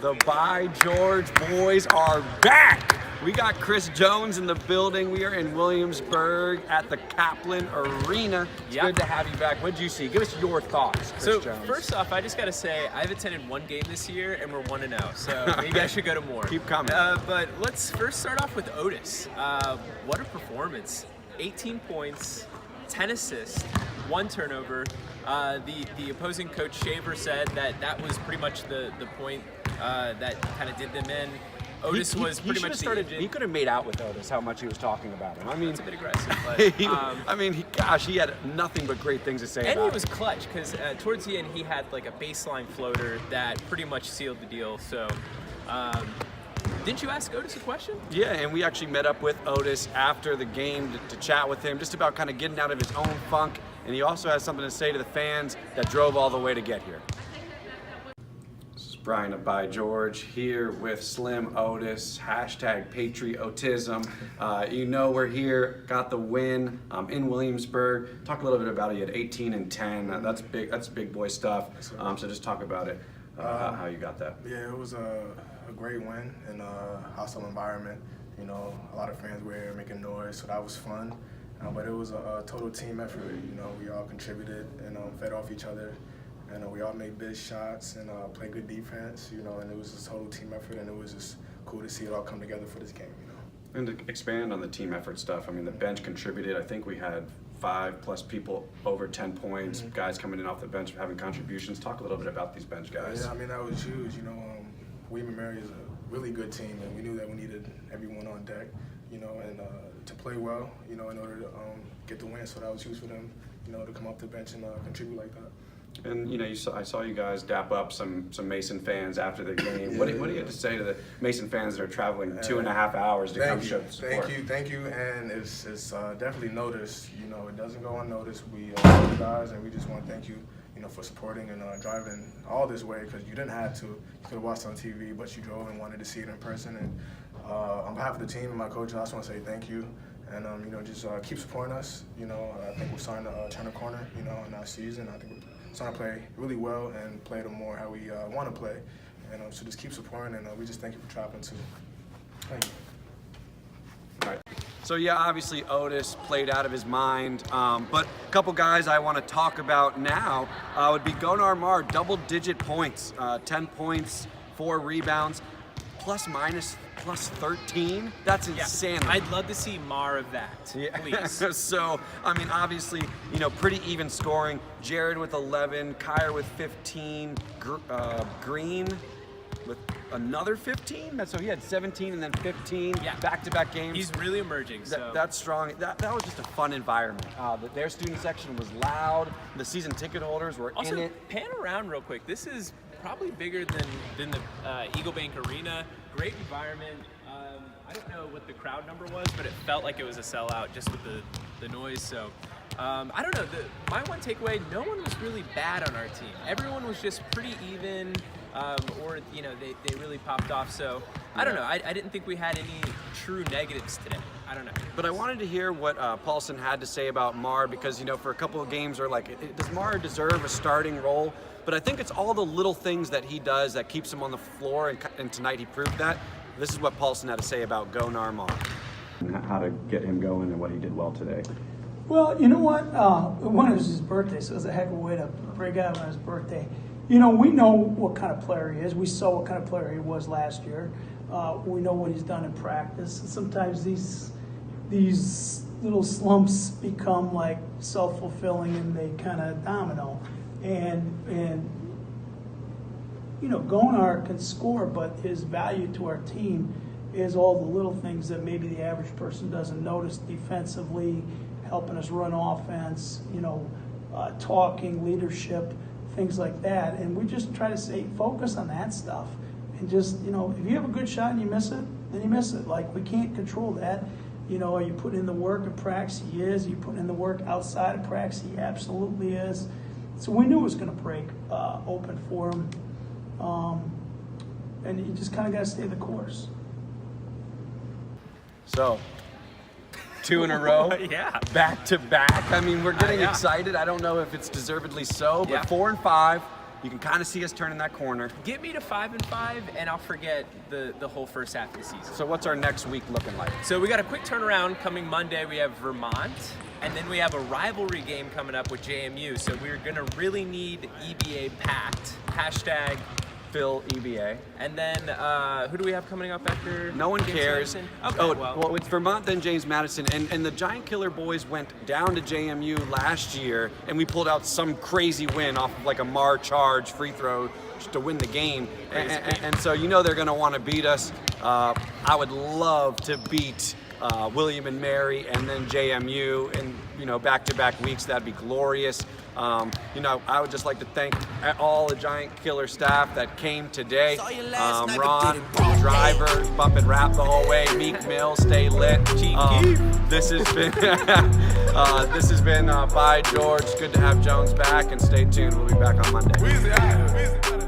The By George boys are back. We got Chris Jones in the building. We are in Williamsburg at the Kaplan Arena. It's good to have you back. What did you see? Give us your thoughts, Chris Jones. First off, I just got to say, I've attended one game this year, and we're 1-0, so maybe I should go to more. Keep coming. But let's first start off with Otis. What a performance. 18 points, 10 assists, 1 turnover. The opposing coach Shaver said that was pretty much the point that kind of did them in. Otis was pretty much the engine. He could have made out with Otis, how much he was talking about him. I mean, it's a bit aggressive, but he had nothing but great things to say about him. And he was clutch because towards the end he had like a baseline floater that pretty much sealed the deal. So, didn't you ask Otis a question? Yeah, and we actually met up with Otis after the game to chat with him, just about kind of getting out of his own funk. And he also has something to say to the fans that drove all the way to get here. Bryan and By George here with Slim Otis, hashtag patriotism. We're here, got the win in Williamsburg. Talk a little bit about it. You had 18 and 10. That's big boy stuff. So just talk about it, how you got that. Yeah, it was a great win in a hostile environment. You know, a lot of fans were here making noise, so that was fun. But it was a total team effort. You know, we all contributed and fed off each other. And we all made big shots and played good defense, you know, and it was a total team effort, and it was just cool to see it all come together for this game, you know. And to expand on the team effort stuff, I mean, the bench contributed. I think we had 5+ people over 10 points, guys coming in off the bench having contributions. Talk a little bit about these bench guys. Yeah, I mean, that was huge. You know, William & Mary is a really good team, and we knew that we needed everyone on deck, you know, and to play well, you know, in order to get the win. So that was huge for them, you know, to come off the bench and contribute like that. And you know, I saw you guys dap up some Mason fans after the game. What do you have to say to the Mason fans that are traveling 2.5 hours to come show support? Thank you, and it's definitely noticed. You know, it doesn't go unnoticed. We love you guys, and we just want to thank you, you know, for supporting and driving all this way, because you didn't have to. You could have watched on TV, but you drove and wanted to see it in person. And on behalf of the team and my coach, I just want to say thank you. And you know, just keep supporting us. You know, I think we're starting to turn a corner, you know, in our season. I think we're starting to play really well and play the more how we want to play. And so just keep supporting, and we just thank you for traveling too. Thank you. All right. So yeah, obviously Otis played out of his mind, but a couple guys I want to talk about now would be Gonar Mar, double-digit points, 10 points, 4 rebounds, plus 13. That's insanity. Yeah, I'd love to see more of that, please. So, I mean, obviously, you know, pretty even scoring. Jared with 11, Kyer with 15, Green with another 15. So he had 17 and then 15 back-to-back games. He's really emerging. So that's strong. That was just a fun environment. Their student section was loud. The season ticket holders were also, in it. Pan around real quick. This is probably bigger than the Eagle Bank Arena. Great environment. I don't know what the crowd number was, but it felt like it was a sellout just with the noise. So I don't know. My one takeaway: no one was really bad on our team. Everyone was just pretty even, or you know, they really popped off. So I don't know. I didn't think we had any true negatives today. I don't know. But I wanted to hear what Paulson had to say about Mar, because, you know, for a couple of games are like, does Mar deserve a starting role? But I think it's all the little things that he does that keeps him on the floor, and tonight he proved that. This is what Paulson had to say about Gonar Mar. How to get him going and what he did well today. Well, you know what? One was his birthday, so it was a heck of a way to break out on his birthday. You know, we know what kind of player he is. We saw what kind of player he was last year. We know what he's done in practice. And sometimes these little slumps become like self-fulfilling, and they kind of domino. And you know, Gonar can score, but his value to our team is all the little things that maybe the average person doesn't notice defensively, helping us run offense, you know, talking, leadership, things like that. And we just try to stay focused on that stuff. And just, you know, if you have a good shot and you miss it, then you miss it. Like, we can't control that. You know, are you putting in the work in practice? He is. Are you putting in the work outside of practice? He absolutely is. So we knew it was going to break open for him. And you just kind of got to stay the course. So, 2 in a row, back to back. I mean, we're getting excited. I don't know if it's deservedly so, but 4 and 5. you can kind of see us turning that corner. Get me to 5-5, and I'll forget the whole first half of the season. So what's our next week looking like? So we got a quick turnaround coming Monday. We have Vermont, and then we have a rivalry game coming up with JMU. So we're gonna really need EBA packed. Hashtag Phil EBA. And then who do we have coming up after? No one James cares. Madison? Okay, Oh, well, well, it's Vermont, then James Madison, and the GiantKiller boys went down to JMU last year, and we pulled out some crazy win off of like a Mar charge free throw just to win the game. And so you know they're going to want to beat us. I would love to beat William and Mary, and then JMU, and back-to-back weeks. That'd be glorious. I would just like to thank all the GiantKiller staff that came today. Ron, driver, bump and rap the whole way. Meek Mill, stay lit. This has been by George. Good to have Jones back, and stay tuned. We'll be back on Monday.